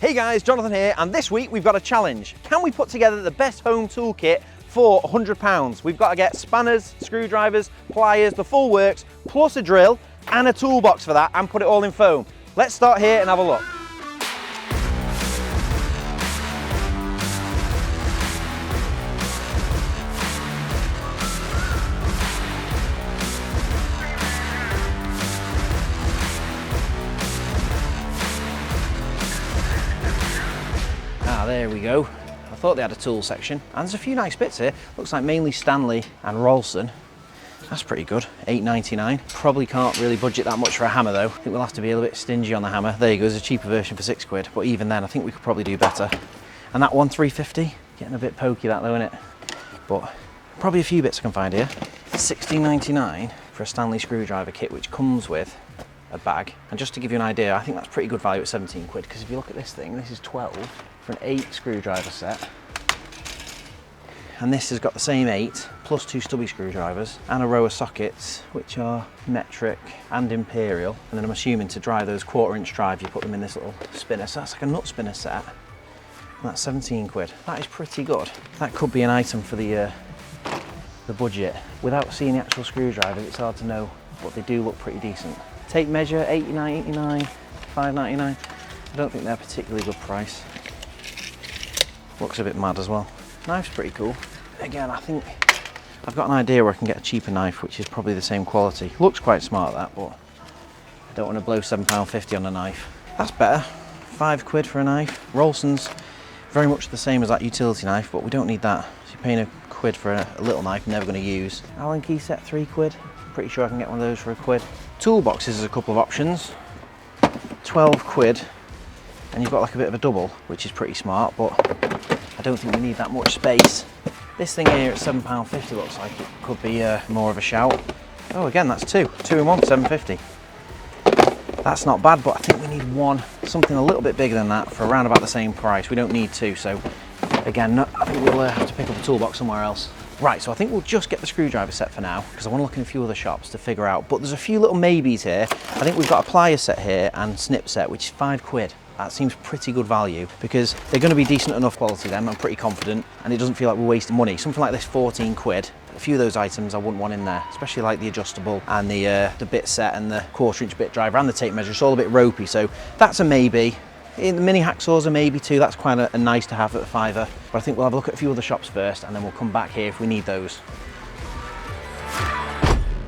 Hey guys, Jonathan here, and this week we've got a challenge. Can we put together the best home toolkit for £100? We've got to get spanners, screwdrivers, pliers, the full works, plus a drill and a toolbox for that, and put it all in foam. Let's start here and have a look. There we go. I thought they had a tool section, and there's a few nice bits here. Looks like mainly Stanley and Rolson. That's pretty good, £8.99. Probably can't really budget that much for a hammer though. I think we'll have to be a little bit stingy on the hammer. There you go, there's a cheaper version for £6, but even then I think we could probably do better. And that one, £3.50, getting a bit pokey that though, isn't it? But probably a few bits I can find here. £16.99 for a Stanley screwdriver kit, which comes with a bag. And just to give you an idea, I think that's pretty good value at £17, because if you look at this thing, this is 12 for an 8 screwdriver set. And this has got the same 8 plus 2 stubby screwdrivers and a row of sockets, which are metric and imperial. And then I'm assuming to dry those 1/4" drive, you put them in this little spinner. So that's like a nut spinner set. And that's £17. That is pretty good. That could be an item for the budget. Without seeing the actual screwdrivers, it's hard to know, but they do look pretty decent. Tape measure, £89.89, £5.99. I don't think they're a particularly good price. Looks a bit mad as well. Knife's pretty cool. Again, I think I've got an idea where I can get a cheaper knife, which is probably the same quality. Looks quite smart that, but I don't want to blow £7.50 on a knife. That's better. £5 for a knife. Rolson's very much the same as that utility knife, but we don't need that. So you're paying £1 for a little knife you're never going to use. Allen key set, £3. Pretty sure I can get one of those for £1. Toolboxes is a couple of options. £12. And you've got like a bit of a double, which is pretty smart, but I don't think we need that much space. This thing here at £7.50 looks like it could be more of a shout. Oh, again, that's two in one, £7.50. That's not bad, but I think we need one, something a little bit bigger than that for around about the same price. We don't need two, so again, I think we'll have to pick up a toolbox somewhere else. Right, so I think we'll just get the screwdriver set for now, because I want to look in a few other shops to figure out, but there's a few little maybes here. I think we've got a plier set here and snip set, which is £5. That seems pretty good value, because they're going to be decent enough quality then, I'm pretty confident, and it doesn't feel like we're wasting money. Something like this, £14. A few of those items I wouldn't want in there, especially like the adjustable and the bit set and the 1/4" bit driver and the tape measure. It's all a bit ropey, so that's a maybe. In the mini hacksaws a maybe too. That's quite a nice to have at £5. But I think we'll have a look at a few other shops first, and then we'll come back here if we need those.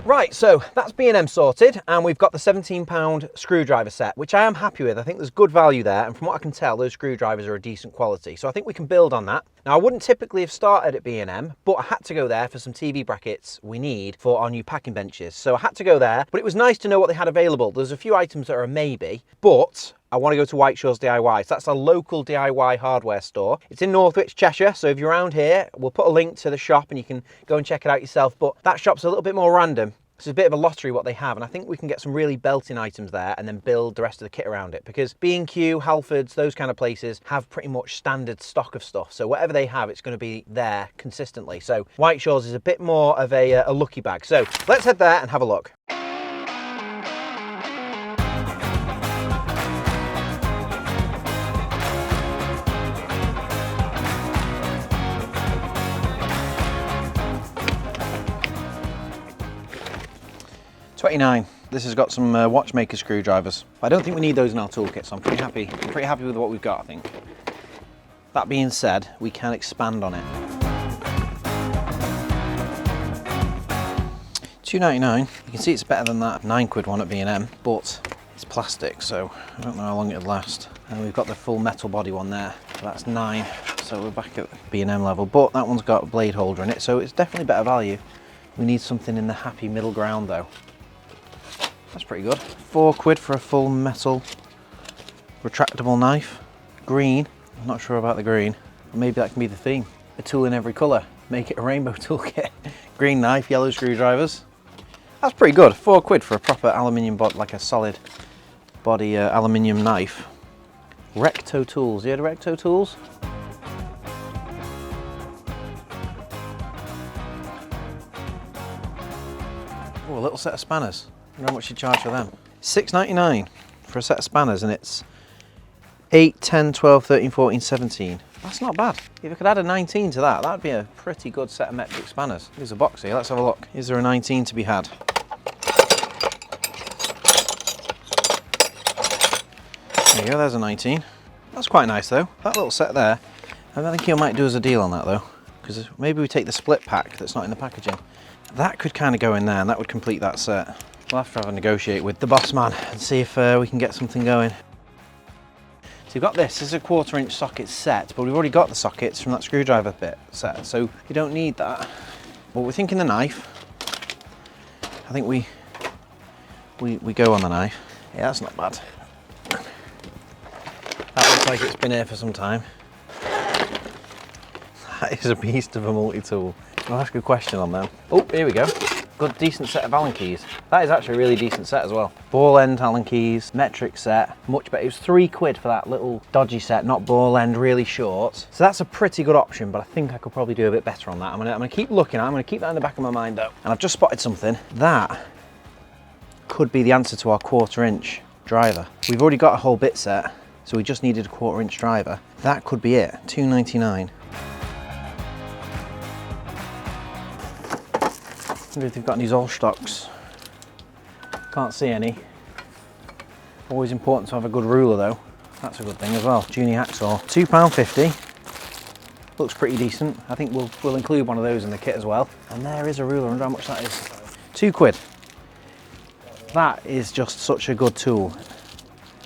Right, so that's B&M sorted, and we've got the £17 screwdriver set, which I am happy with. I think there's good value there, and from what I can tell, those screwdrivers are a decent quality. So I think we can build on that. Now, I wouldn't typically have started at B&M, but I had to go there for some TV brackets we need for our new packing benches. So I had to go there, but it was nice to know what they had available. There's a few items that are a maybe, but I want to go to Whiteshaws DIY. So that's a local DIY hardware store. It's in Northwich, Cheshire. So if you're around here, we'll put a link to the shop and you can go and check it out yourself. But that shop's a little bit more random. So it's a bit of a lottery what they have, and I think we can get some really belting items there and then build the rest of the kit around it, because B&Q, Halfords, those kind of places have pretty much standard stock of stuff. So whatever they have, it's going to be there consistently. So Whiteshaws is a bit more of a lucky bag. So let's head there and have a look. £29. This has got some watchmaker screwdrivers. I don't think we need those in our toolkit, so I'm pretty happy with what we've got, I think. That being said, we can expand on it. £2.99. You can see it's better than that £9 one at B&M, but it's plastic, so I don't know how long it'll last. And we've got the full metal body one there, so that's £9. So we're back at B&M level, but that one's got a blade holder in it, so it's definitely better value. We need something in the happy middle ground though. That's pretty good. £4 for a full metal retractable knife. Green. I'm not sure about the green. Maybe that can be the theme. A tool in every colour. Make it a rainbow toolkit. Green knife, yellow screwdrivers. That's pretty good. £4 for a proper aluminium body, like a solid body aluminium knife. Recto tools. You heard of Recto tools? Oh, a little set of spanners. I don't know how much you charge for them. £6.99 for a set of spanners, and it's 8, 10, 12, 13, 14, 17. That's not bad. If I could add a 19 to that, that'd be a pretty good set of metric spanners. Here's a box here, let's have a look. Is there a 19 to be had? There you go, there's a 19. That's quite nice though, that little set there. I think you might do us a deal on that though, because maybe we take the split pack that's not in the packaging. That could kind of go in there and that would complete that set. We'll have to have a negotiate with the boss man and see if we can get something going. So you've got this is a 1/4 inch socket set, but we've already got the sockets from that screwdriver bit set, so you don't need that. But we're thinking the knife. I think we go on the knife. Yeah, that's not bad. That looks like it's been here for some time. That is a beast of a multi-tool. I'll ask a question on them. Oh, here we go. Good, decent set of Allen keys. That is actually a really decent set as well. Ball end Allen keys, metric set, much better. It was £3 for that little dodgy set, not ball end, really short. So that's a pretty good option, but I think I could probably do a bit better on that. I'm gonna keep looking at it. I'm gonna keep that in the back of my mind though. And I've just spotted something. That could be the answer to our 1/4 inch driver. We've already got a whole bit set, so we just needed a 1/4 inch driver. That could be it, £2.99. I wonder if they've got any Zollstocks. Can't see any. Always important to have a good ruler though. That's a good thing as well. Junior hacksaw. £2.50. Looks pretty decent. I think we'll include one of those in the kit as well. And there is a ruler. I wonder how much that is. £2. That is just such a good tool.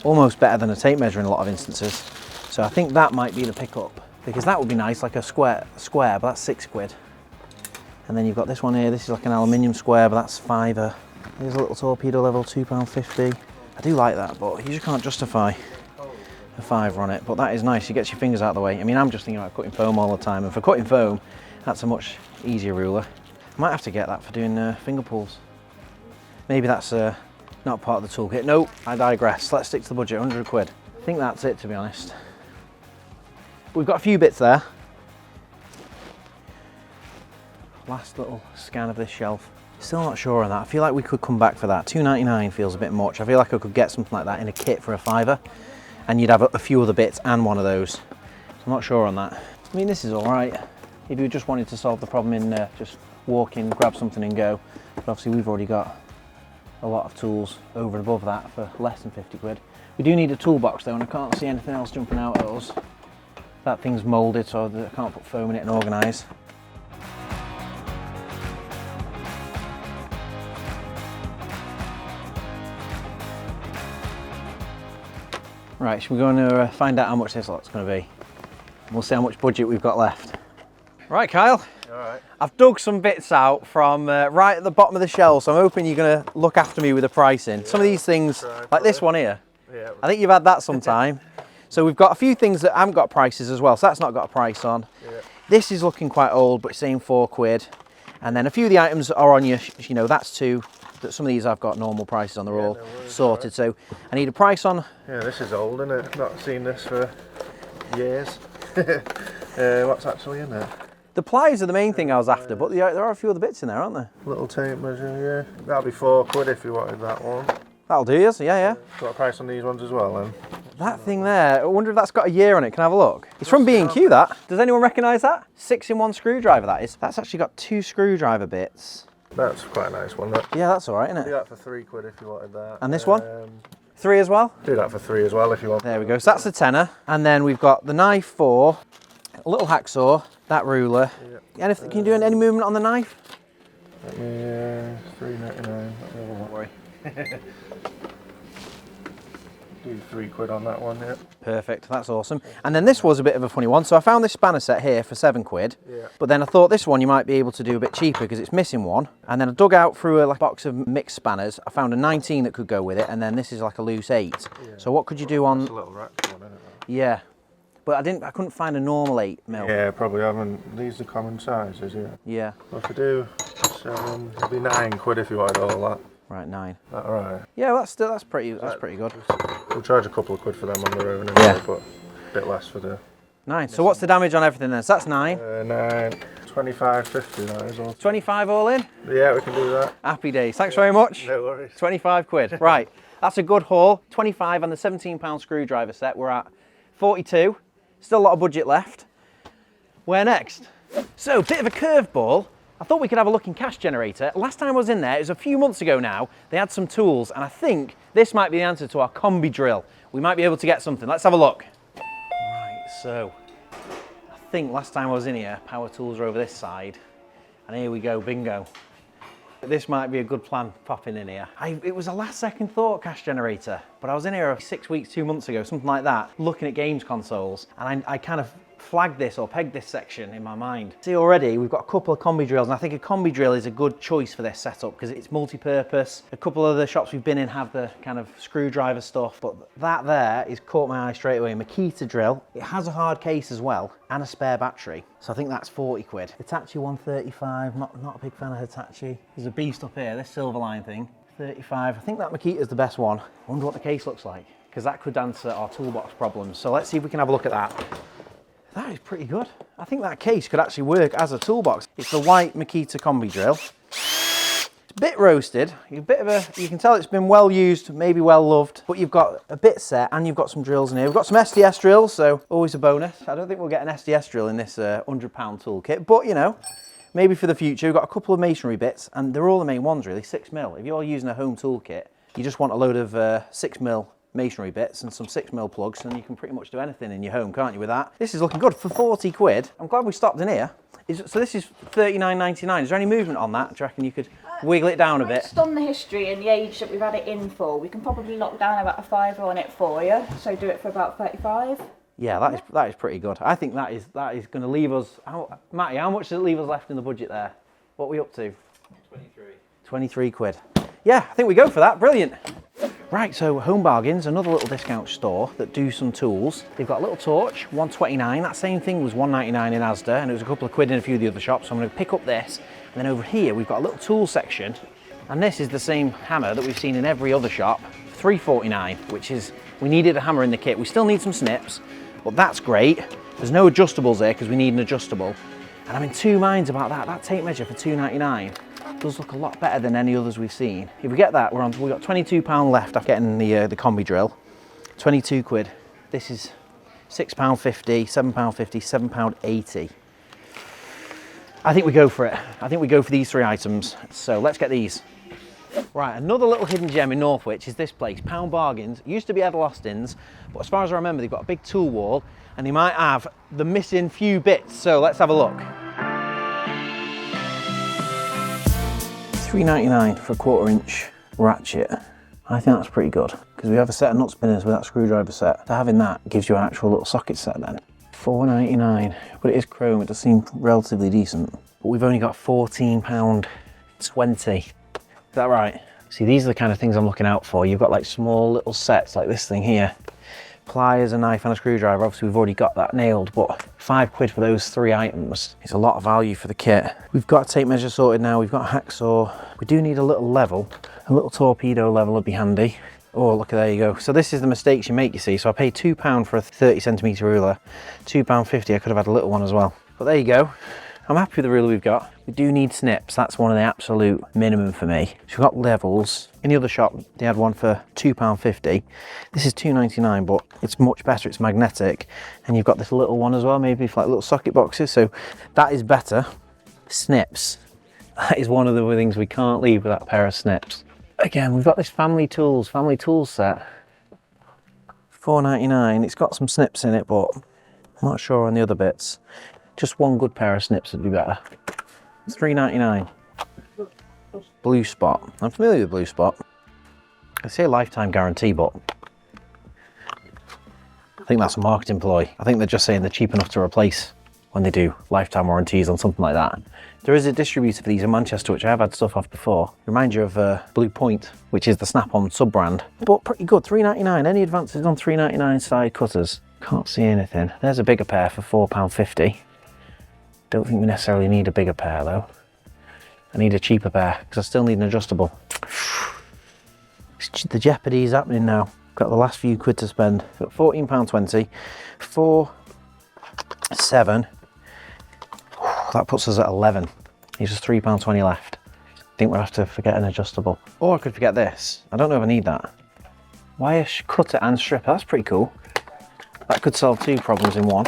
Almost better than a tape measure in a lot of instances. So I think that might be the pickup, because that would be nice, like a square, but that's £6. And then you've got this one here. This is like an aluminium square, but that's £5. Here's a little torpedo level, £2.50. I do like that, but you just can't justify a £5 on it. But that is nice. You get your fingers out of the way. I mean, I'm just thinking about cutting foam all the time, and for cutting foam, that's a much easier ruler. I might have to get that for doing finger pulls. Maybe that's not part of the toolkit. Nope, I digress. Let's stick to the budget, £100. I think that's it, to be honest. We've got a few bits there. Last little scan of this shelf. Still not sure on that. I feel like we could come back for that. £2.99 feels a bit much. I feel like I could get something like that in a kit for a £5, and you'd have a few other bits and one of those. So I'm not sure on that. I mean, this is all right. If you just wanted to solve the problem in just walk in, grab something and go. But obviously we've already got a lot of tools over and above that for less than £50. We do need a toolbox though, and I can't see anything else jumping out at us. That thing's moulded, so I can't put foam in it and organise. Right, should we go and find out how much this lot's going to be? We'll see how much budget we've got left. Right, Kyle. All right. I've dug some bits out from right at the bottom of the shelf, so I'm hoping you're going to look after me with the pricing. Yeah, some of these things, like this one here, yeah, I think you've had that sometime. So we've got a few things that haven't got prices as well, so that's not got a price on. Yeah. This is looking quite old, but it's saying £4. And then a few of the items are on you know, that's two. Some of these I've got normal prices on, they're all sorted, right. So I need a price on. Yeah, this is old, isn't it? Not seen this for years. What's actually in there? The pliers are the main thing I was after, but there are a few other bits in there, aren't there? Little tape measure, yeah. That'll be £4 if you wanted that one. That'll do, yes, yeah. Got a price on these ones as well then? That thing there, I wonder if that's got a year on it. Can I have a look? It's from B&Q, that. Does anyone recognise that? 6-in-1 screwdriver, that is. That's actually got 2 screwdriver bits. That's quite a nice one. That. Yeah, that's all right, isn't it? Do that for £3 if you wanted that. And this one? 3 as well? Do that for 3 as well if you want. There we go. So that's a tenner. And then we've got the knife for a little hacksaw, that ruler. Yeah. And can you do any movement on the knife? Let me, £3.99. Don't worry. Do £3 on that one, yeah. Perfect, that's awesome. And then this was a bit of a funny one. So I found this spanner set here for £7. Yeah. But then I thought this one you might be able to do a bit cheaper because it's missing one. And then I dug out through a box of mixed spanners. I found a 19 that could go with it, and then this is like a loose 8. Yeah. So what could you do on? That's a little rack one, isn't it? Yeah. But I couldn't find a normal 8 mil. Yeah, probably haven't. These are common sizes, yeah. Yeah. Well, if I do 7, it'd be £9 if you wanted all that. Right, 9. That all right? Yeah, that's pretty good. We'll charge a couple of quid for them on their own anyway, but a bit less for the... 9. So what's the damage on everything then? So that's 9. 9, 25.50 that is all. 25 all in? Yeah, we can do that. Happy days. Thanks very much. No worries. £25. Right, that's a good haul. 25 on the £17 screwdriver set. We're at 42. Still a lot of budget left. Where next? So, bit of a curveball. I thought we could have a look in Cash Generator. Last time I was in there, it was a few months ago now, they had some tools, and I think this might be the answer to our combi drill. We might be able to get something. Let's have a look. Right, so, I think last time I was in here, power tools are over this side, and here we go, bingo. This might be a good plan, popping in here. It was a last second thought, Cash Generator, but I was in here 6 weeks, 2 months ago, something like that, looking at games consoles, and I kind of flagged this or pegged this section in my mind. See, already we've got a couple of combi drills, and I think a combi drill is a good choice for this setup because it's multi-purpose. A couple of the shops we've been in have the kind of screwdriver stuff, but that there is caught my eye straight away. Makita drill. It has a hard case as well and a spare battery, so I think that's 40 quid. Hitachi 135. Not a big fan of Hitachi. There's a beast up here. This Silverline thing. 35. I think that Makita is the best one. I wonder what the case looks like because that could answer our toolbox problems. So let's see if we can have a look at that. That is pretty good. I think that case could actually work as a toolbox. It's the white Makita combi drill. It's a bit roasted. You can tell it's been well used, maybe well loved, but you've got a bit set and you've got some drills in here. We've got some SDS drills, so always a bonus. I don't think we'll get an SDS drill in this £100 toolkit, but you know, maybe for the future. We've got a couple of masonry bits, and they're all the main ones really, 6mm. If you're using a home toolkit, you just want a load of 6mm masonry bits and some 6mm plugs, and you can pretty much do anything in your home, can't you, with that? This is looking good for 40 quid. I'm glad we stopped in here. So this is £39.99. Is there any movement on that? Do you reckon you could wiggle it down a bit? Based on the history and the age that we've had it in for, we can probably lock down about a £5 on it for you. So do it for about 35. Yeah, that is pretty good. I think that is going to leave us. Matty, how much does it leave us left in the budget there? What are we up to? 23. 23 quid. Yeah, I think we go for that. Brilliant. Right, so Home Bargains, another little discount store that do some tools. They've got a little torch, £1.29. That same thing was £1.99 in Asda, and it was a couple of quid in a few of the other shops. So I'm going to pick up this, and then over here we've got a little tool section, and this is the same hammer that we've seen in every other shop, £3.49, which is, we needed a hammer in the kit. We still need some snips, but that's great. There's no adjustables there because we need an adjustable, and I'm in two minds about that. That tape measure for £2.99 does look a lot better than any others we've seen. If we get that, we've got £22 left after getting the combi drill. 22 quid. This is £6.50, £7.50, £7.80. I think we go for it. I think we go for these three items. So let's get these. Right, another little hidden gem in Northwich is this place, Pound Bargains. It used to be Ed Austin's, but as far as I remember, they've got a big tool wall and they might have the missing few bits. So let's have a look. £3.99 for a 1/4 inch ratchet. I think that's pretty good because we have a set of nut spinners with that screwdriver set. So having that gives you an actual little socket set then. £4.99, but it is chrome. It does seem relatively decent. But we've only got £14.20. Is that right? See, these are the kind of things I'm looking out for. You've got like small little sets like this thing here. Pliers, a knife and a screwdriver. Obviously we've already got that nailed, but 5 quid for those three items is a lot of value for the kit. We've got a tape measure sorted now, we've got a hacksaw. We do need a little level. A little torpedo level would be handy. Oh, look, there you go. So this is the mistakes you make, you see. So I paid £2 for a 30cm ruler. £2.50, I could have had a little one as well. But there you go. I'm happy with the ruler we've got. We do need snips. That's one of the absolute minimum for me. So we've got levels. In the other shop, they had one for £2.50. This is £2.99, but it's much better. It's magnetic. And you've got this little one as well, maybe for like little socket boxes. So that is better. Snips. That is one of the things we can't leave without a pair of snips. Again, we've got this family tools set. £4.99. It's got some snips in it, but I'm not sure on the other bits. Just one good pair of snips would be better. It's £3.99. Blue Spot. I'm familiar with Blue Spot. I say lifetime guarantee, but I think that's a marketing ploy. I think they're just saying they're cheap enough to replace when they do lifetime warranties on something like that. There is a distributor for these in Manchester, which I have had stuff off before. Remind you of Blue Point, which is the Snap-on sub-brand. But pretty good, £3.99. Any advances on £3.99 side cutters? Can't see anything. There's a bigger pair for £4.50. Don't think we necessarily need a bigger pair though. I need a cheaper pair because I still need an adjustable. The jeopardy is happening now. Got the last few quid to spend. Got £14.20, 4, 7. That puts us at 11. There's just £3.20 left. I think we'll have to forget an adjustable. Or I could forget this. I don't know if I need that. Wire cutter and stripper, that's pretty cool. That could solve two problems in one.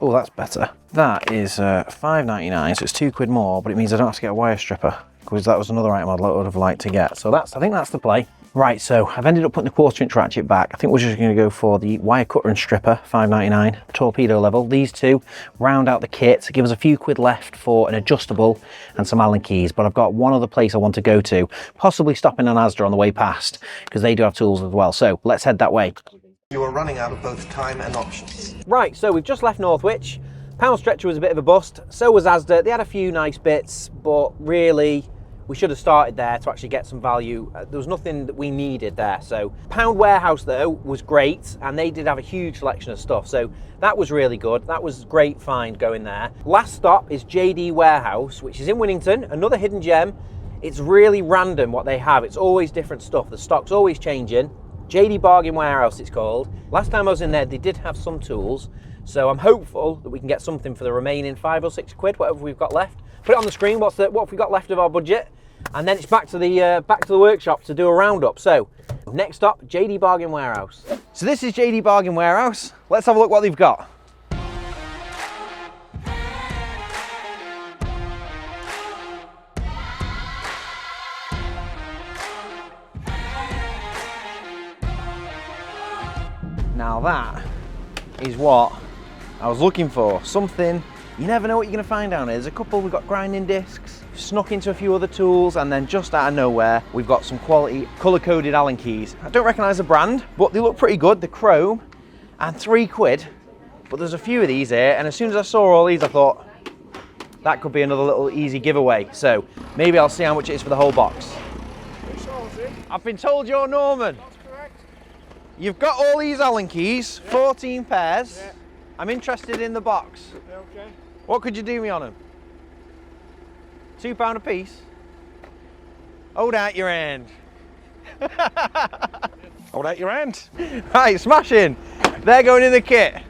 Oh, that's better. That is £5.99, so it's £2 more, but it means I don't have to get a wire stripper, because that was another item I would have liked to get. So I think that's the play. Right, so I've ended up putting the 1/4" ratchet back. I think we're just going to go for the wire cutter and stripper, £5.99, torpedo level. These two round out the kit, give us a few quid left for an adjustable and some Allen keys. But I've got one other place I want to go to, possibly stopping on Asda on the way past, because they do have tools as well. So let's head that way. You are running out of both time and options. Right, so we've just left Northwich. Pound Stretcher was a bit of a bust, so was Asda. They had a few nice bits, but really we should have started there to actually get some value. There was nothing that we needed there. So Pound Warehouse though was great, and they did have a huge selection of stuff, so that was really good. That was great find going there. Last stop is JD Warehouse, which is in Winnington, another hidden gem. It's really random what they have. It's always different stuff. The stock's always changing. JD Bargain Warehouse it's called. Last time I was in there, they did have some tools, so I'm hopeful that we can get something for the remaining £5 or £6, whatever we've got left. Put it on the screen. What have we got left of our budget? And then it's back to the workshop to do a roundup. So next stop, JD Bargain Warehouse. So this is JD Bargain Warehouse. Let's have a look what they've got. Now that is what I was looking for. Something, you never know what you're going to find down here. There's a couple, we've got grinding discs, snuck into a few other tools, and then just out of nowhere, we've got some quality colour-coded Allen keys. I don't recognise the brand, but they look pretty good. They're chrome, and £3. But there's a few of these here, and as soon as I saw all these, I thought, that could be another little easy giveaway. So maybe I'll see how much it is for the whole box. I've been told you're Norman. You've got all these Allen keys, 14 pairs. Yeah. I'm interested in the box. Okay. What could you do me on them? £2 a piece? Hold out your hand. Hold out your hand. Right, smashing. They're going in the kit.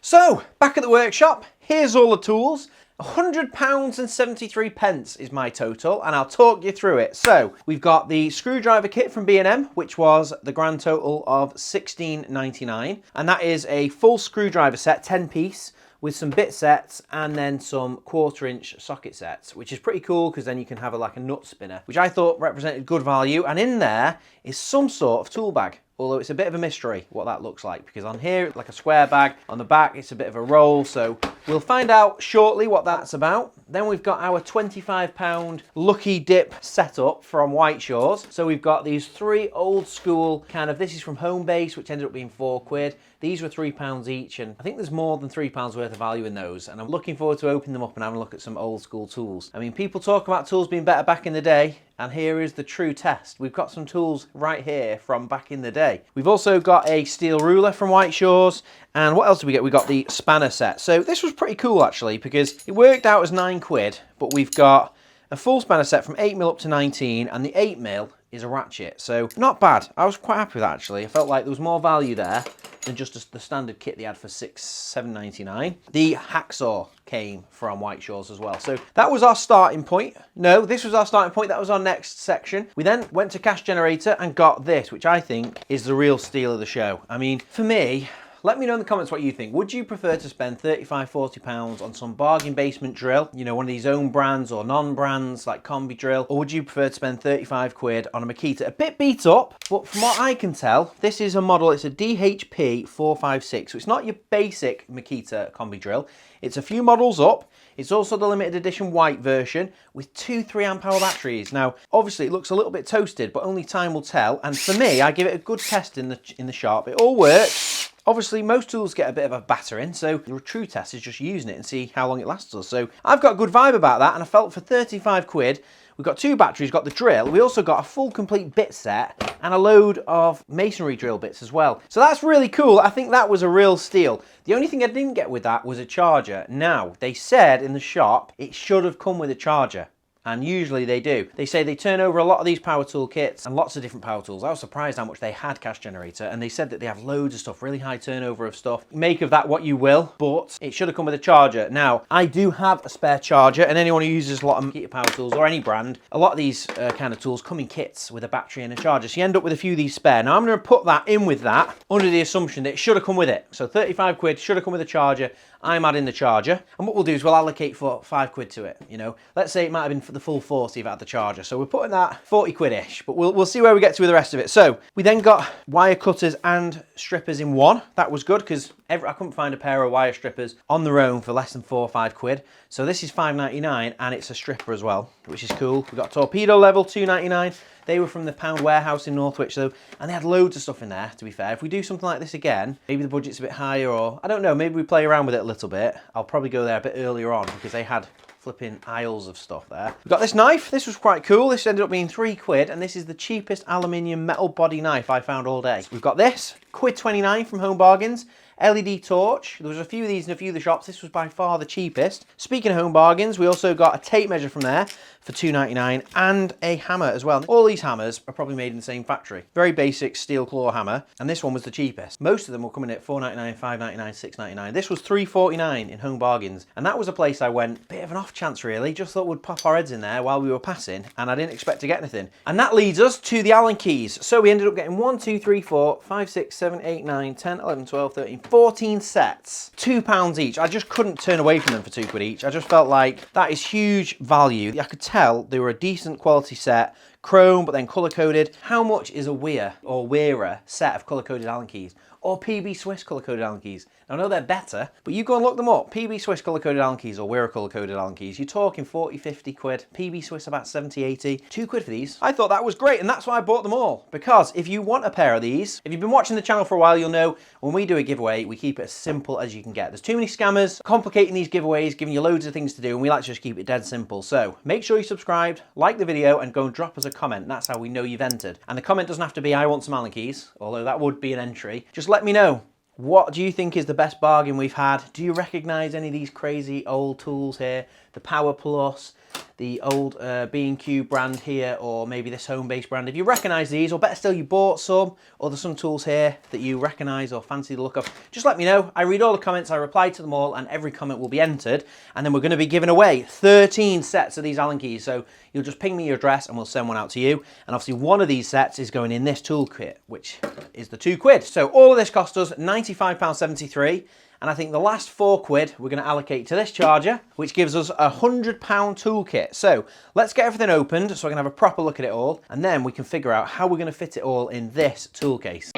So, back at the workshop, here's all the tools. £100 and 73 pence is my total, and I'll talk you through it. So we've got the screwdriver kit from B&M, which was the grand total of £16.99, and that is a full screwdriver set, 10-piece, with some bit sets and then some 1/4" socket sets, which is pretty cool because then you can have like a nut spinner, which I thought represented good value. And in there is some sort of tool bag, although it's a bit of a mystery what that looks like, because on here it's like a square bag, on the back it's a bit of a roll, so we'll find out shortly what that's about. Then we've got our £25 Lucky Dip setup from Whiteshaws. So we've got these 3 old school kind of, this is from Homebase, which ended up being £4. These were £3 each, and I think there's more than £3 worth of value in those, and I'm looking forward to opening them up and having a look at some old school tools. I mean, people talk about tools being better back in the day, and here is the true test. We've got some tools right here from back in the day. We've also got a steel ruler from Whiteshaws, and what else did we get? We got the spanner set. So this was pretty cool actually, because it worked out as £9, but we've got a full spanner set from 8mm up to 19, and the 8mm is a ratchet. So not bad. I was quite happy with that actually. I felt like there was more value there than just the standard kit they had for £7.99. The hacksaw came from Whiteshaws as well. So that was our starting point. No, this was our starting point. That was our next section. We then went to Cash Generator and got this, which I think is the real steal of the show. I mean, for me, let me know in the comments what you think. Would you prefer to spend £35–40 on some bargain basement drill, you know, one of these own brands or non-brands like Combi Drill, or would you prefer to spend £35 on a Makita? A bit beat up, but from what I can tell, this is a model, it's a DHP 456, so it's not your basic Makita Combi Drill. It's a few models up. It's also the limited edition white version with 2 3-amp-hour batteries. Now, obviously it looks a little bit toasted, but only time will tell. And for me, I give it a good test in the shop. It all works. Obviously, most tools get a bit of a battering, so the true test is just using it and see how long it lasts us. So I've got a good vibe about that, and I felt for £35, we've got 2 batteries, got the drill. We also got a full complete bit set and a load of masonry drill bits as well. So that's really cool. I think that was a real steal. The only thing I didn't get with that was a charger. Now, they said in the shop it should have come with a charger. And usually they do. They say they turn over a lot of these power tool kits and lots of different power tools. I was surprised how much they had cash generator, and they said that they have loads of stuff, really high turnover of stuff. Make of that what you will, but it should have come with a charger. Now, I do have a spare charger, and anyone who uses a lot of Makita power tools or any brand, a lot of these kind of tools come in kits with a battery and a charger. So you end up with a few of these spare. Now I'm going to put that in with that under the assumption that it should have come with it. So 35 quid should have come with a charger. I'm adding the charger, and what we'll do is we'll allocate for 5 quid to it. You know, let's say it might have been for the full 40 if I had the charger. So we're putting that 40 quid-ish, but we'll see where we get to with the rest of it. So we then got wire cutters and strippers in one. That was good because I couldn't find a pair of wire strippers on their own for less than 4 or 5 quid. So this is £5.99 and it's a stripper as well, which is cool. We've got torpedo level, £2.99. They were from the Pound Warehouse in Northwich, though, and they had loads of stuff in there, to be fair. If we do something like this again, maybe the budget's a bit higher, or I don't know, maybe we play around with it a little bit. I'll probably go there a bit earlier on because they had flipping aisles of stuff there. We've got this knife. This was quite cool. This ended up being 3 quid, and this is the cheapest aluminium metal body knife I found all day. We've got this, £1.29 from Home Bargains. LED torch. There was a few of these in a few of the shops. This was by far the cheapest. Speaking of Home Bargains, we also got a tape measure from there for £2.99 and a hammer as well. All these hammers are probably made in the same factory. Very basic steel claw hammer, and this one was the cheapest. Most of them were coming at £4.99, £5.99, £6.99. This was £3.49 in Home Bargains, and that was a place I went, bit of an off chance really, just thought we'd pop our heads in there while we were passing, and I didn't expect to get anything. And that leads us to the Allen keys. So we ended up getting 1, 2, 3, 4, 5, 6, 7, 8, 9, 10, 11, 12, 13, 14 sets, £2 each. I just couldn't turn away from them for 2 quid each. I just felt like that is huge value. I could tell they were a decent quality set, chrome but then colour coded. How much is a Weir or Wearer set of colour coded Allen keys? Or PB Swiss colour coded Allen keys? Now, I know they're better, but you go and look them up. PB Swiss colour coded Allen keys or Weir colour coded Allen keys, you're talking 40, 50 quid. PB Swiss about 70, 80. 2 quid for these. I thought that was great, and that's why I bought them all. Because if you want a pair of these, if you've been watching the channel for a while, you'll know when we do a giveaway, we keep it as simple as you can get. There's too many scammers complicating these giveaways, giving you loads of things to do, and we like to just keep it dead simple. So make sure you subscribed, like the video, and go and drop us a comment. That's how we know you've entered. And the comment doesn't have to be, I want some Allen keys, although that would be an entry. Just let me know. What do you think is the best bargain we've had? Do you recognise any of these crazy old tools here? The Power Plus, the old B&Q brand here, or maybe this Homebase brand. If you recognise these, or better still, you bought some, or there's some tools here that you recognise or fancy the look of, just let me know. I read all the comments, I reply to them all, and every comment will be entered. And then we're going to be giving away 13 sets of these Allen keys. So you'll just ping me your address and we'll send one out to you. And obviously one of these sets is going in this toolkit, which is the 2 quid. So all of this cost us £95.73. And I think the last 4 quid we're going to allocate to this charger, which gives us a £100 toolkit. So let's get everything opened so I can have a proper look at it all, and then we can figure out how we're going to fit it all in this tool case.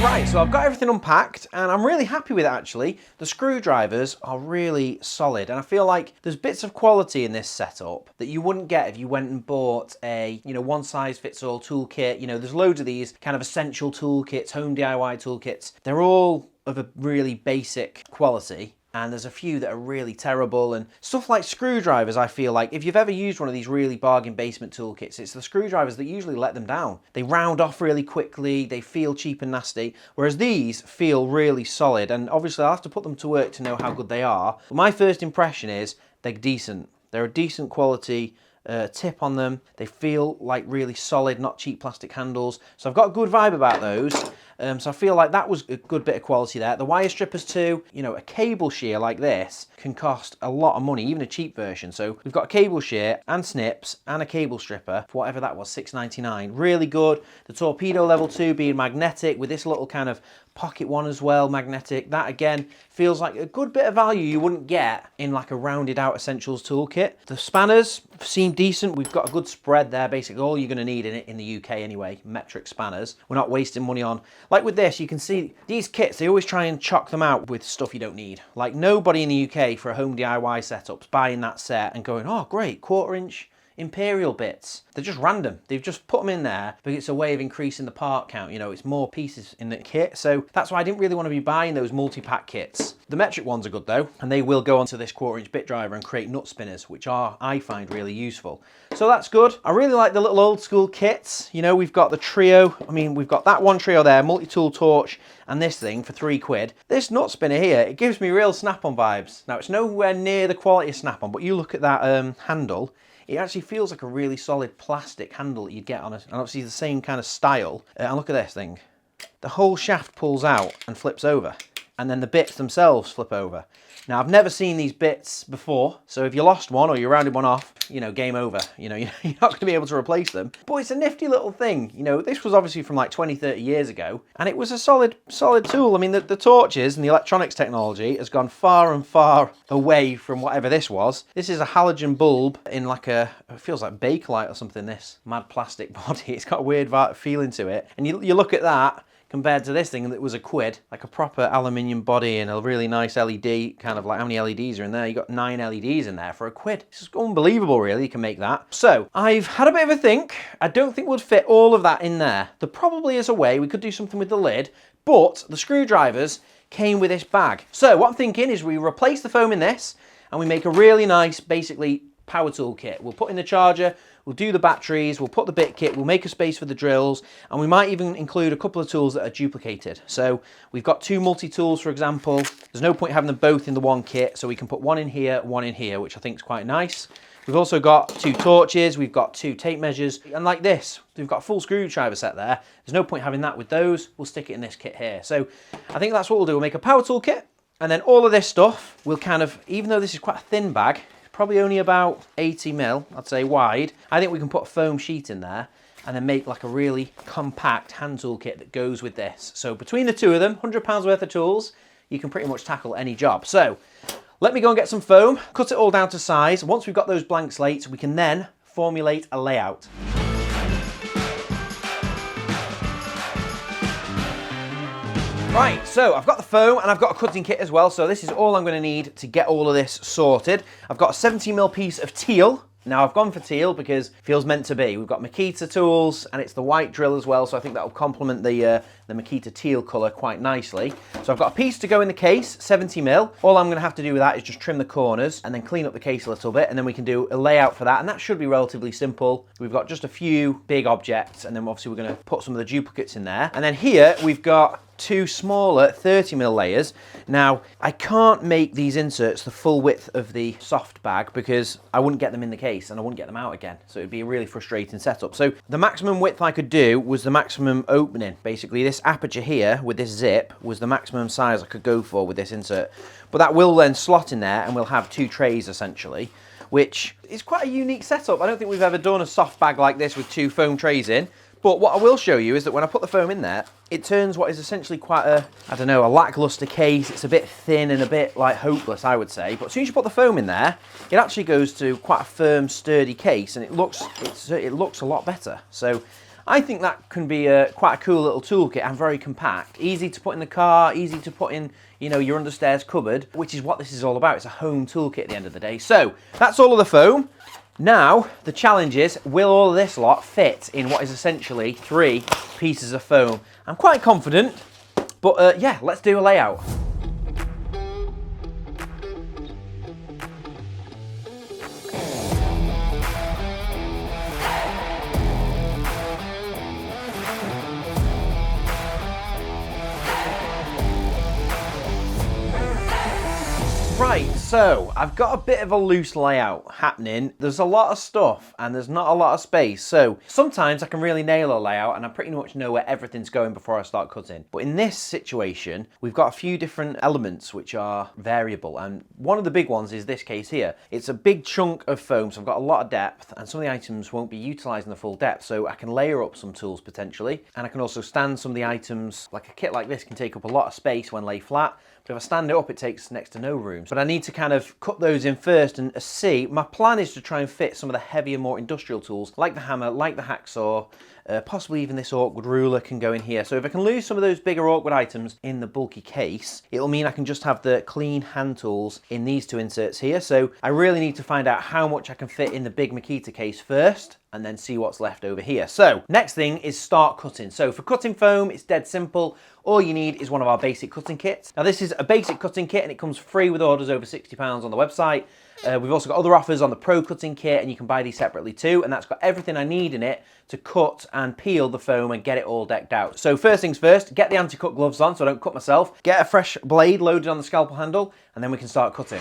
Right, so I've got everything unpacked and I'm really happy with it actually. The screwdrivers are really solid and I feel like there's bits of quality in this setup that you wouldn't get if you went and bought a, one size fits all toolkit. There's loads of these kind of essential toolkits, home DIY toolkits. They're all of a really basic quality. And there's a few that are really terrible, and stuff like screwdrivers, I feel like if you've ever used one of these really bargain basement toolkits, it's the screwdrivers that usually let them down. They round off really quickly, they feel cheap and nasty, whereas these feel really solid, and obviously I'll have to put them to work to know how good they are. But my first impression is they're decent. They're a decent quality tip on them. They feel like really solid, not cheap plastic handles. So I've got a good vibe about those. So I feel like that was a good bit of quality there. The wire strippers too, a cable shear like this can cost a lot of money, even a cheap version. So we've got a cable shear and snips and a cable stripper for whatever that was, £6.99. Really good. The torpedo level 2 being magnetic with this little kind of pocket one as well, magnetic. That again feels like a good bit of value you wouldn't get in like a rounded out essentials toolkit. The spanners seem decent. We've got a good spread there. Basically all you're going to need in it in the UK anyway, metric spanners. We're not wasting money on, like with this, you can see these kits, they always try and chock them out with stuff you don't need. Like nobody in the UK for a home DIY setup's buying that set and going, oh great, 1/4 inch Imperial bits. They're just random. They've just put them in there because it's a way of increasing the part count. You know, it's more pieces in the kit. So that's why I didn't really want to be buying those multi-pack kits. The metric ones are good though, and they will go onto this 1/4 inch bit driver and create nut spinners, which I find really useful. So that's good. I really like the little old school kits. You know, we've got the trio. I mean, we've got that one trio there, multi-tool torch, and this thing for £3. This nut spinner here, it gives me real Snap-on vibes. Now, it's nowhere near the quality of Snap-on, but you look at that handle, it actually feels like a really solid plastic handle that you'd get on it, and obviously the same kind of style. And look at this thing. The whole shaft pulls out and flips over, and then the bits themselves flip over. Now, I've never seen these bits before, so if you lost one or you rounded one off, you know, game over. You know, you're not going to be able to replace them. But it's a nifty little thing. You know, this was obviously from like 20, 30 years ago, and it was a solid tool. I mean, the torches and the electronics technology has gone far and far away from whatever this was. This is a halogen bulb in like it feels like Bakelite or something, this mad plastic body. It's got a weird feeling to it. And you look at that, compared to this thing that was £1, like a proper aluminium body and a really nice LED, kind of like how many LEDs are in there? You got 9 LEDs in there for £1. It's just unbelievable really, you can make that. So I've had a bit of a think. I don't think we'll fit all of that in there. There probably is a way we could do something with the lid, but the screwdrivers came with this bag. So what I'm thinking is we replace the foam in this and we make a really nice, basically, power tool kit. We'll put in the charger, we'll do the batteries, we'll put the bit kit, we'll make a space for the drills, and we might even include a couple of tools that are duplicated. So we've got 2 multi-tools, for example. There's no point having them both in the one kit, so we can put one in here, which I think is quite nice. We've also got 2 torches, we've got 2 tape measures, and like this, we've got a full screwdriver set there. There's no point having that with those. We'll stick it in this kit here. So I think that's what we'll do. We'll make a power tool kit, and then all of this stuff will kind of, even though this is quite a thin bag, probably only about 80 mil, I'd say, wide. I think we can put a foam sheet in there and then make like a really compact hand tool kit that goes with this. So between the two of them, £100 worth of tools, you can pretty much tackle any job. So let me go and get some foam, cut it all down to size. Once we've got those blank slates, we can then formulate a layout. Right, so I've got the foam and I've got a cutting kit as well, so this is all I'm going to need to get all of this sorted. I've got a 70mm piece of teal. Now I've gone for teal because it feels meant to be. We've got Makita tools and it's the white drill as well, so I think that will complement the Makita teal colour quite nicely. So I've got a piece to go in the case, 70mm. All I'm going to have to do with that is just trim the corners and then clean up the case a little bit, and then we can do a layout for that, and that should be relatively simple. We've got just a few big objects, and then obviously we're going to put some of the duplicates in there. And then here we've got 2 smaller 30mm layers. Now, I can't make these inserts the full width of the soft bag because I wouldn't get them in the case and I wouldn't get them out again. So it'd be a really frustrating setup. So the maximum width I could do was the maximum opening. Basically, this aperture here with this zip was the maximum size I could go for with this insert. But that will then slot in there and we'll have 2 trays essentially, which is quite a unique setup. I don't think we've ever done a soft bag like this with 2 foam trays in. But what I will show you is that when I put the foam in there, it turns what is essentially quite a, I don't know, a lackluster case. It's a bit thin and a bit like hopeless, I would say. But as soon as you put the foam in there, it actually goes to quite a firm, sturdy case, and it looks a lot better. So I think that can be quite a cool little toolkit and very compact. Easy to put in the car, easy to put in, you know, your understairs cupboard, which is what this is all about. It's a home toolkit at the end of the day. So that's all of the foam. Now, the challenge is, will all of this lot fit in what is essentially 3 pieces of foam? I'm quite confident, but yeah, let's do a layout. Right, So I've got a bit of a loose layout happening. There's a lot of stuff and there's not a lot of space. So sometimes I can really nail a layout and I pretty much know where everything's going before I start cutting. But in this situation, we've got a few different elements which are variable. And one of the big ones is this case here. It's a big chunk of foam, so I've got a lot of depth and some of the items won't be utilizing the full depth. So I can layer up some tools potentially. And I can also stand some of the items, like a kit like this can take up a lot of space when laid flat. But if I stand it up, it takes next to no room. But I need to kind of cut those in first and see. My plan is to try and fit some of the heavier, more industrial tools, like the hammer, like the hacksaw, possibly even this awkward ruler can go in here. So if I can lose some of those bigger awkward items in the bulky case, it'll mean I can just have the clean hand tools in these two inserts here. So I really need to find out how much I can fit in the big Makita case first, and then see what's left over here. So next thing is start cutting. So for cutting foam, it's dead simple. All you need is one of our basic cutting kits. Now this is a basic cutting kit and it comes free with orders over £60 on the website. We've also got other offers on the Pro cutting kit and you can buy these separately too, and that's got everything I need in it to cut and peel the foam and get it all decked out. So first things first, get the anti-cut gloves on so I don't cut myself. Get a fresh blade loaded on the scalpel handle and then we can start cutting.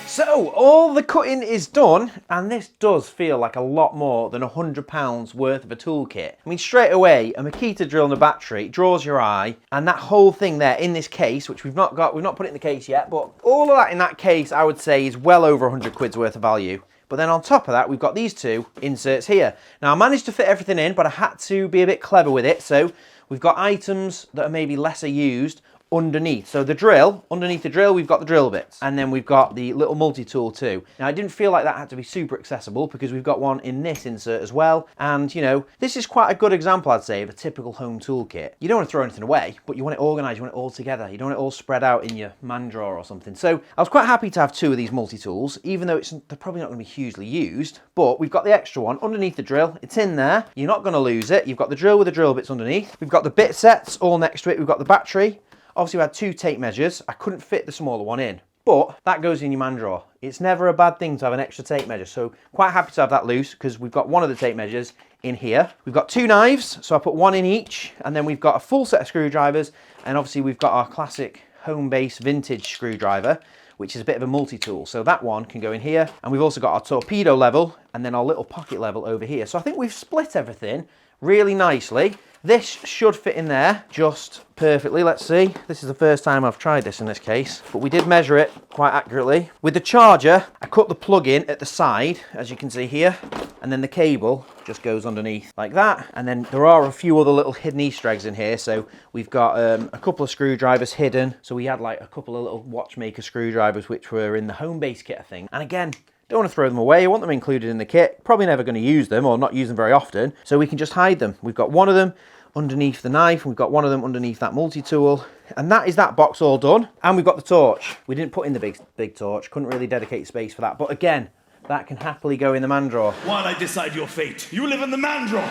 So all the cutting is done, and this does feel like a lot more than £100 worth of a toolkit. I mean, straight away, a Makita drill and a battery draws your eye, and that whole thing there in this case, which we've not put it in the case yet, but all of that in that case, I would say, is well over 100 quid's worth of value. But then on top of that, we've got these two inserts here. Now I managed to fit everything in, but I had to be a bit clever with it. So we've got items that are maybe lesser used underneath. So the drill, underneath the drill, we've got the drill bits. And then we've got the little multi-tool too. Now I didn't feel like that had to be super accessible because we've got one in this insert as well. And you know, this is quite a good example, I'd say, of a typical home toolkit. You don't want to throw anything away, but you want it organized, you want it all together. You don't want it all spread out in your man drawer or something. So I was quite happy to have two of these multi-tools, even though they're probably not going to be hugely used, but we've got the extra one underneath the drill. It's in there. You're not going to lose it. You've got the drill with the drill bits underneath. We've got the bit sets all next to it. We've got the battery. Obviously we had two tape measures. I couldn't fit the smaller one in, but that goes in your man drawer. It's never a bad thing to have an extra tape measure. So quite happy to have that loose because we've got one of the tape measures in here. We've got two knives, so I put one in each, and then we've got a full set of screwdrivers, and obviously we've got our classic home base vintage screwdriver, which is a bit of a multi-tool. So that one can go in here, and we've also got our torpedo level and then our little pocket level over here. So I think we've split everything really nicely. This should fit in there just perfectly. Let's see. This is the first time I've tried this in this case, but we did measure it quite accurately. With the charger, I cut the plug in at the side, as you can see here, and then the cable just goes underneath like that. And then there are a few other little hidden Easter eggs in here. So we've got a couple of screwdrivers hidden. So we had like a couple of little watchmaker screwdrivers, which were in the home base kit, I think. And again, don't want to throw them away. I want them included in the kit. Probably never going to use them or not use them very often. So we can just hide them. We've got one of them underneath the knife, and we've got one of them underneath that multi-tool, and that is that box all done. And we've got the torch. We didn't put in the big torch, couldn't really dedicate space for that, but again, that can happily go in the man drawer. While I decide your fate, you live in the man drawer.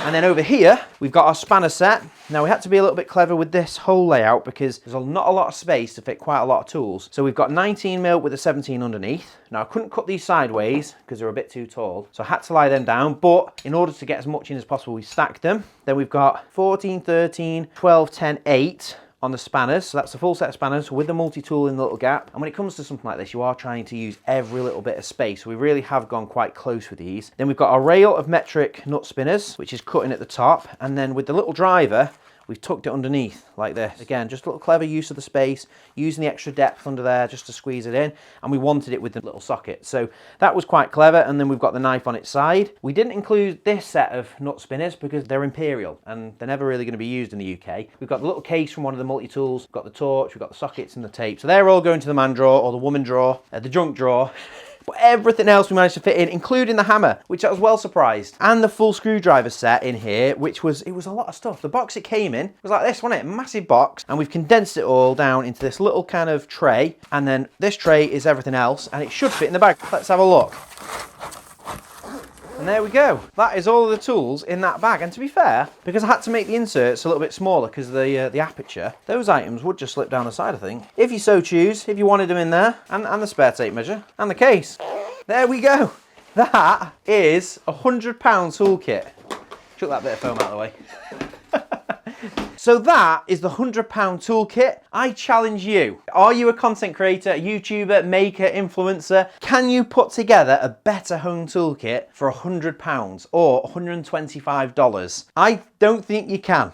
And then over here, we've got our spanner set. Now we had to be a little bit clever with this whole layout because there's not a lot of space to fit quite a lot of tools. So we've got 19mm with a 17 underneath. Now I couldn't cut these sideways because they're a bit too tall, so I had to lie them down, but in order to get as much in as possible, we stacked them. Then we've got 14, 13, 12, 10, 8 on the spanners, so that's a full set of spanners with the multi-tool in the little gap. And when it comes to something like this, you are trying to use every little bit of space. We really have gone quite close with these. Then we've got our rail of metric nut spinners, which is cutting at the top, and then with the little driver, we've tucked it underneath like this. Again, just a little clever use of the space, using the extra depth under there just to squeeze it in, and we wanted it with the little socket. So that was quite clever, and then we've got the knife on its side. We didn't include this set of nut spinners because they're Imperial, and they're never really going to be used in the UK. We've got the little case from one of the multi-tools, we've got the torch, we've got the sockets and the tape. So they're all going to the man drawer, or the woman drawer, the junk drawer. But everything else we managed to fit in, including the hammer, which I was well surprised. And the full screwdriver set in here, which was, it was a lot of stuff. The box it came in was like this, wasn't it? A massive box. And we've condensed it all down into this little kind of tray. And then this tray is everything else, and it should fit in the bag. Let's have a look. And there we go. That is all of the tools in that bag. And to be fair, because I had to make the inserts a little bit smaller because of the aperture, those items would just slip down the side, I think. If you so choose, if you wanted them in there, and the spare tape measure, and the case. There we go. That is a £100 toolkit. Chuck that bit of foam out of the way. So that is the £100 toolkit. I challenge you. Are you a content creator, a YouTuber, maker, influencer? Can you put together a better home toolkit for £100 or $125? I don't think you can.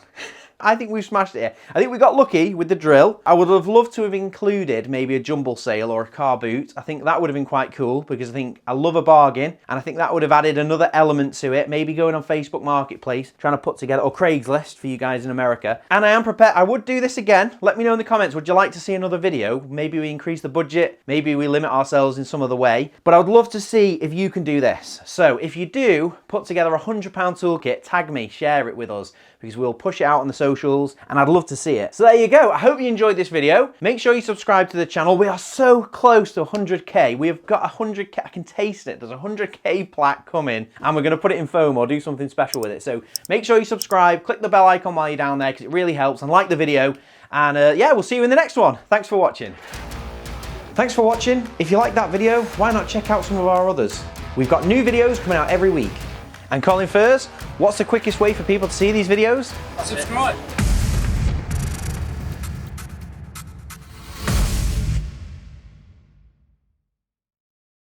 I think we've smashed it here. I think we got lucky with the drill. I would have loved to have included maybe a jumble sail or a car boot. I think that would have been quite cool because I think I love a bargain, and I think that would have added another element to it. Maybe going on Facebook Marketplace, trying to put together, or Craigslist for you guys in America. And I am prepared. I would do this again. Let me know in the comments. Would you like to see another video? Maybe we increase the budget. Maybe we limit ourselves in some other way. But I would love to see if you can do this. So if you do put together a £100 toolkit, tag me, share it with us, because we'll push it out on the socials, and I'd love to see it. So there you go. I hope you enjoyed this video. Make sure you subscribe to the channel. We are so close to 100k. We have got 100k. I can taste it. There's a 100k plaque coming, and we're going to put it in foam or do something special with it. So make sure you subscribe. Click the bell icon while you're down there because it really helps, and like the video. And yeah, we'll see you in the next one. Thanks for watching. Thanks for watching. If you like that video, why not check out some of our others? We've got new videos coming out every week. And Colin Furs, what's the quickest way for people to see these videos? Subscribe.